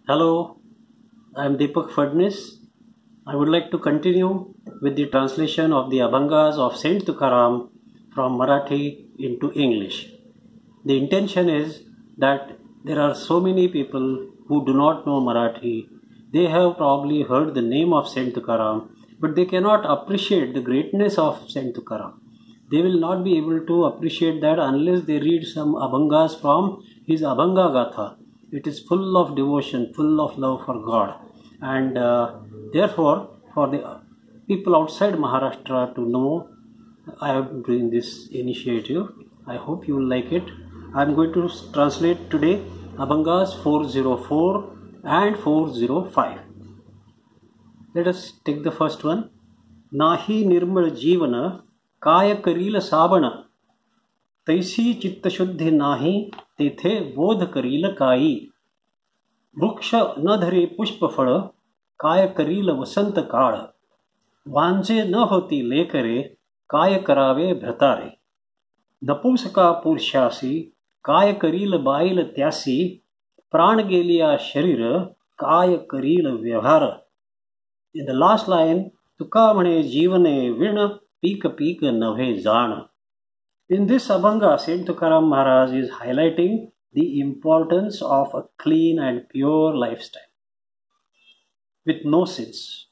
Hello, I am Deepak Fadnis. I would like to continue with the translation of the Abhangas of Saint Tukaram from Marathi into English. The intention is that there are so many people who do not know Marathi. They have probably heard the name of Saint Tukaram, but they cannot appreciate the greatness of Saint Tukaram. They will not be able to appreciate that unless they read some Abhangas from his Abhanga Gatha. It is full of devotion, full of love for God, and therefore, for the people outside Maharashtra to know, I am doing this initiative. I hope you will like it. I am going to translate today Abhangas 404 and 405. Let us take the first one. Nahi nirmal जीवन काय करील साबण तैसी चित्तशुद्धी नाही तेथे बोध करील काई वृक्ष न धरे पुष्पफळ काय करील वसंत काळ वांजे न होती लेकरे काय करावे भ्रतारे नपुंसका पुरुषासी काय करील बाईल त्यासी प्राण गेलिया शरीर काय करील व्यवहार. In the last line, तुका म्हणे जीवने विण पीक पीक नव्हे जाण. In this Abhanga, Saint Tukaram Maharaj is highlighting the importance of a clean and pure lifestyle with no sins.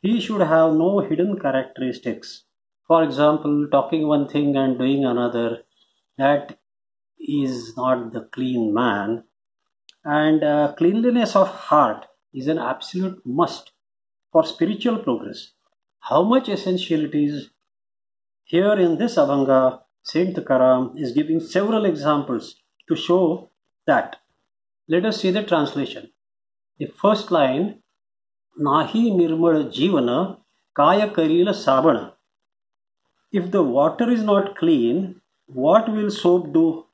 He should have no hidden characteristics. For example, talking one thing and doing another, that is not the clean man. And cleanliness of heart is an absolute must for spiritual progress. How much essential it is. Here in this Abhanga, Saint Tukaram is giving several examples to show that. Let us see the translation. The first line, Nahi nirmal jivana kaya karila sabana. If the water is not clean, what will soap do?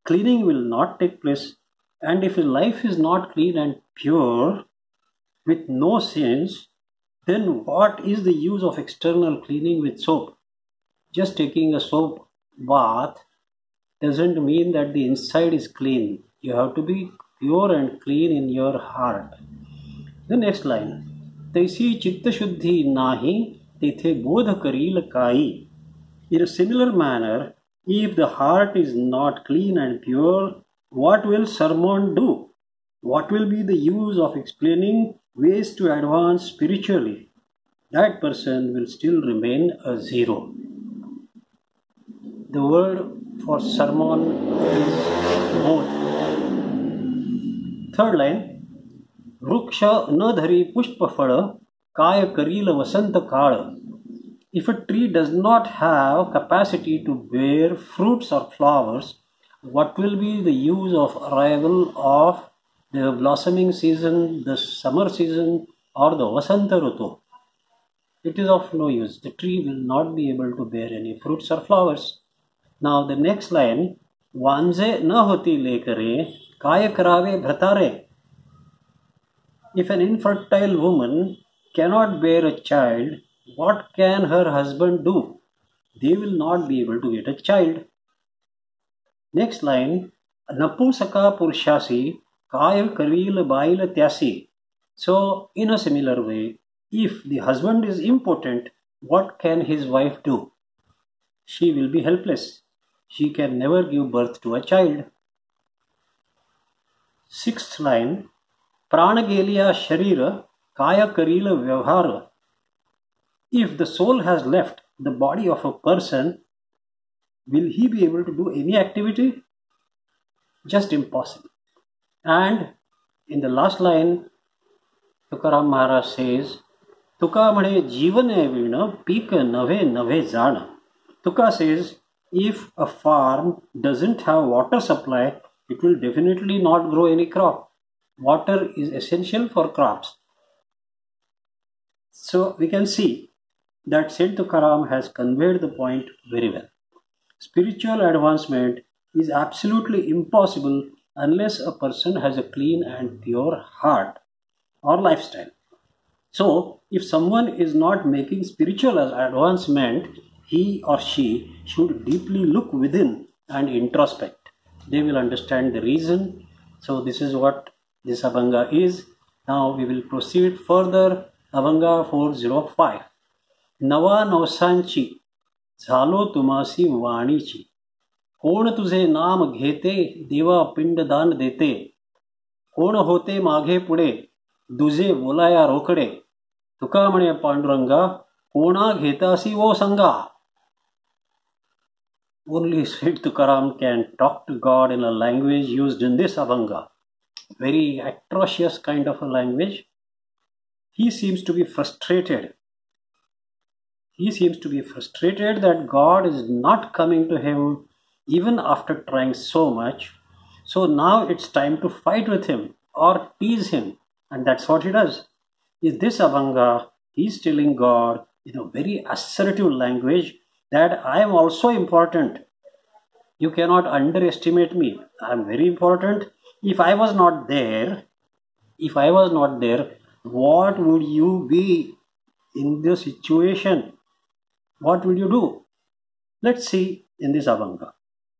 Cleaning will not take place. And if life is not clean and pure, with no sins, then what is the use of external cleaning with soap? Just taking a soap bath doesn't mean that the inside is clean. You have to be pure and clean in your heart. The next line, Taisi chitta shuddhi nahi tethe bodh karil kai. In a similar manner, if the heart is not clean and pure, what will sermon do? What will be the use of explaining ways to advance spiritually? That person will still remain a zero. The word for sermon is both. Third line, Vruksha na dhari pushpa phada kaya karila vasanta kala. If a tree does not have capacity to bear fruits or flowers, what will be the use of arrival of the blossoming season, the summer season, or the Vasanta Rutu? It is of no use. The tree will not be able to bear any fruits or flowers. Now the next line, Vanze na hoti lekare, kaya karave bhratare. If an infertile woman cannot bear a child, what can her husband do? They will not be able to get a child. Next line, Napusaka Purshasi, Kaya Karil Baila Tyasi. So, in a similar way, if the husband is impotent, what can his wife do? She will be helpless. She can never give birth to a child. Sixth line, Pranagelia Sharira, Kaya Karila Vyavhara. If the soul has left the body of a person, will he be able to do any activity? Just impossible. And in the last line, Tukaram Maharaj says, Tuka mane jivane vina pika nave nave jana. Tuka says, if a farm doesn't have water supply, it will definitely not grow any crop. Water is essential for crops. So we can see that Saint Tukaram has conveyed the point very well. Spiritual advancement is absolutely impossible unless a person has a clean and pure heart or lifestyle. So, if someone is not making spiritual advancement, he or she should deeply look within and introspect. They will understand the reason. So, this is what this Abhanga is. Now we will proceed further. Abhanga 405. नवा नवसांची झालो तुमासी वाणीची, कोण तुझे नाम घेते देवा पिंडदान देते, कोण होते मागे पुढे दुजे बोलाया रोकडे, तुका म्हणे पांडुरंगा कोणा घेतासी वो संगा. Only Saint Tukaram can talk to God in a language used in this Abhanga. Very atrocious kind of a language. He seems to be frustrated. He seems to be frustrated that God is not coming to him even after trying so much. So now it's time to fight with him or tease him. And that's what he does. In this Abhanga, he's telling God in a very assertive language that I am also important. You cannot underestimate me. I am very important. If I was not there, what would you be in the situation? What will you do? Let's see in this Abhanga.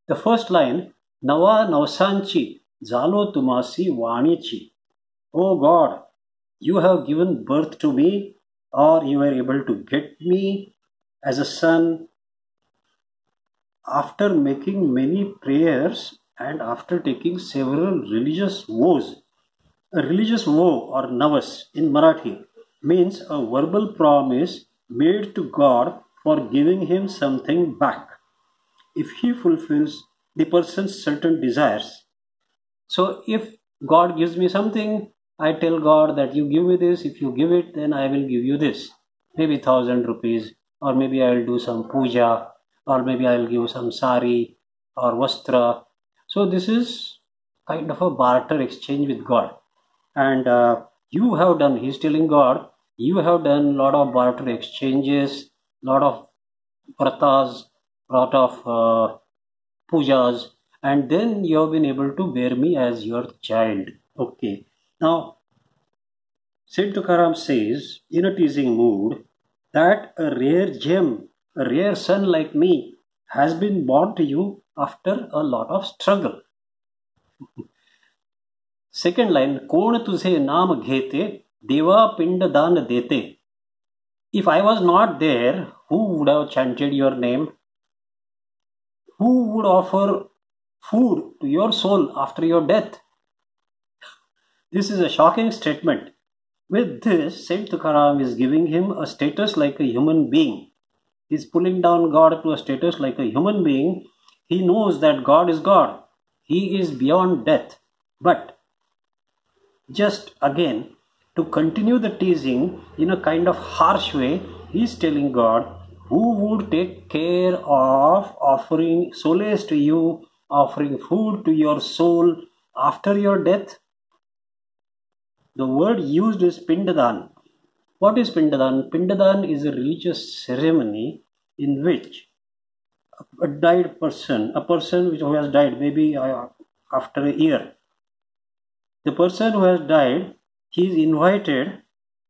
The first line, Nava Navsanchi Zalo Tumasi Vanichi. Oh God, you have given birth to me, or you were able to get me as a son after making many prayers and after taking several religious vows. A religious vow or navas in Marathi means a verbal promise made to God for giving him something back if he fulfills the person's certain desires. So if God gives me something, I tell God that you give me this, if you give it, then I will give you this. Maybe 1,000 rupees, or maybe I will do some puja, or maybe I will give some sari or vastra. So this is kind of a barter exchange with God. And you have done, he's telling God, you have done a lot of barter exchanges, lot of vratas, lot of pujas, and then you have been able to bear me as your child. Okay. Now, Saint Tukaram says, in a teasing mood, that a rare gem, a rare son like me, has been born to you after a lot of struggle. Second line, Kon तुझे नाम घेते, देवा पिंड दान देते. If I was not there, who would have chanted your name? Who would offer food to your soul after your death? This is a shocking statement. With this, Saint Tukaram is giving him a status like a human being. He is pulling down God to a status like a human being. He knows that God is God. He is beyond death. But just again, to continue the teasing in a kind of harsh way, he is telling God, who would take care of offering solace to you, offering food to your soul after your death? The word used is Pindadan. What is Pindadan? Pindadan is a religious ceremony in which a died person, a person who has died maybe after a year, the person who has died, he is invited,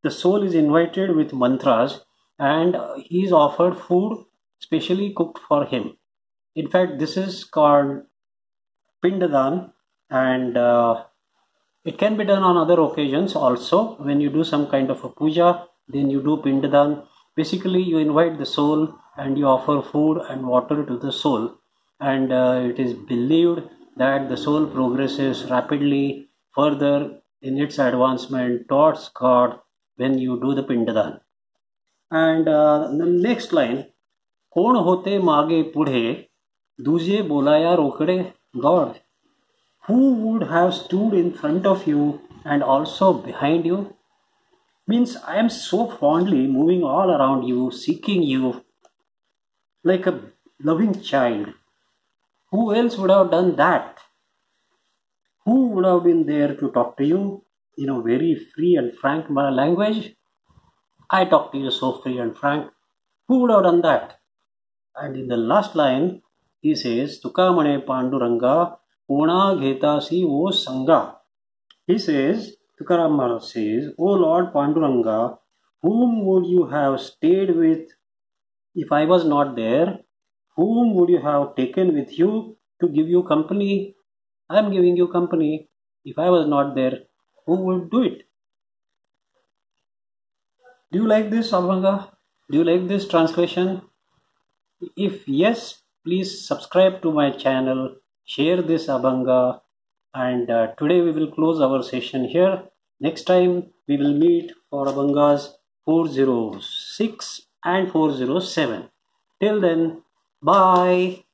the soul is invited with mantras, and he is offered food specially cooked for him. In fact, this is called Pindadan, and it can be done on other occasions also. When you do some kind of a puja, then you do Pindadan. Basically, you invite the soul and you offer food and water to the soul. And it is believed that the soul progresses rapidly further in its advancement towards God when you do the Pindadan. And the next line, Kon hote mage pudhe, duje bolaya rokde. God, who would have stood in front of you and also behind you? Means I am so fondly moving all around you, seeking you like a loving child. Who else would have done that? Who would have been there to talk to you in a very free and frank language? I talk to you so free and frank. Who would have done that? And in the last line, he says, Tuka mane Panduranga, Kona Ghetasi O Sangha. He says, Tukaram Maharaj says, O Lord Panduranga, whom would you have stayed with if I was not there? Whom would you have taken with you to give you company? I am giving you company. If I was not there, who would do it. Do you like this Abhanga? Do you like this translation? If yes, please subscribe to my channel, share this Abhanga, and today we will close our session here. Next time we will meet for Abhangas 406 and 407. Till then, bye.